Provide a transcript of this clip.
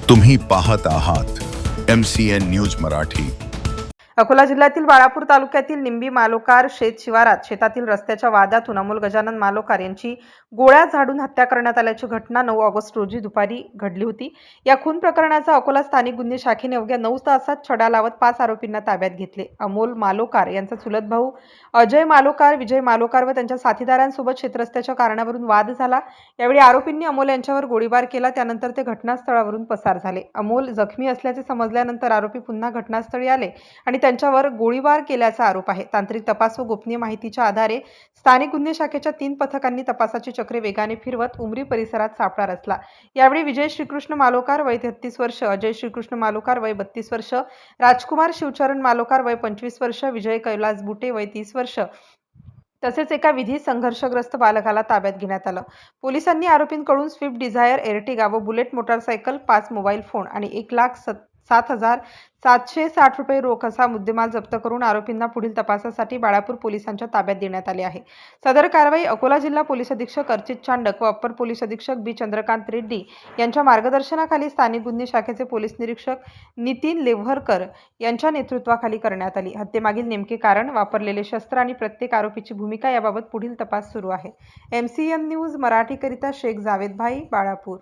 तुम्ही पाहत आहात MCN न्यूज मराठी। अकोला जिल्ह्यातील बाळापूर तालुक्यातील निंबी मालोकार शेत शिवारात शेतातील रस्त्याच्या वादातून अमोल गजानन मालोकार यांची गोळ्या झाडून हत्या करण्यात आल्याची घटना 9 ऑगस्ट रोजी दुपारी घडली होती। या खून प्रकरणाचा अकोला स्थानिक गुन्हे शाखेने अवघ्या 9 तासात छडा लावत 5 आरोपींना ताब्यात घेतले। अमोल मालोकार यांचा चुलत भाऊ अजय मालोकार, विजय मालोकार व त्यांच्या साथीदारांसोबत शेतरस्त्याच्या कारणावरून वाद झाला। यावेळी आरोपींनी अमोल यांच्यावर गोळीबार केला, त्यानंतर ते घटनास्थळावरून पसार झाले। अमोल जखमी असल्याचे समजल्यानंतर आरोपी पुन्हा घटनास्थळी आले आणि त्यांच्यावर गोळीबार केल्याचा आरोप आहे। तांत्रिक तपास व गोपनीय माहितीच्या आधारे स्थानिक गुन्हे शाखेच्या 3 पथकांनी तपासाची चक्रे वेगाने फिरवत उमरी परिसरात सापळा रचला। यावेळी विजय श्रीकृष्ण मालोकार वय 33 वर्ष, अजय श्रीकृष्ण मालोकार वय 32 वर्ष, राजकुमार शिवचरण मालोकार वय 25 वर्ष, विजय कैलास बुटे वय 30 वर्ष तसेच एका विधी संघर्षग्रस्त बालकाला ताब्यात घेण्यात आलं। पोलिसांनी आरोपींकडून स्विफ्ट डिझायर, एर्टिगा व बुलेट मोटारसायकल, 5 मोबाईल फोन आणि 1,07,760 रुपये रोख असा मुद्देमाल जप्त करून आरोपींना पुढील तपासासाठी बाळापूर पोलिसांच्या ताब्यात देण्यात आले आहे। सदर कारवाई अकोला जिल्हा पोलीस अधीक्षक अर्चित चांडक व अप्पर पोलीस अधीक्षक बी चंद्रकांत रेड्डी यांच्या मार्गदर्शनाखाली स्थानिक गुन्हे शाखेचे पोलीस निरीक्षक नितीन लेव्हरकर यांच्या नेतृत्वाखाली करण्यात आली। हत्येमागील नेमके कारण, वापरलेले शस्त्र आणि प्रत्येक आरोपीची भूमिका याबाबत पुढील तपास सुरू आहे। MCN न्यूज मराठीकरिता शेख जावेद भाई, बाळापूर।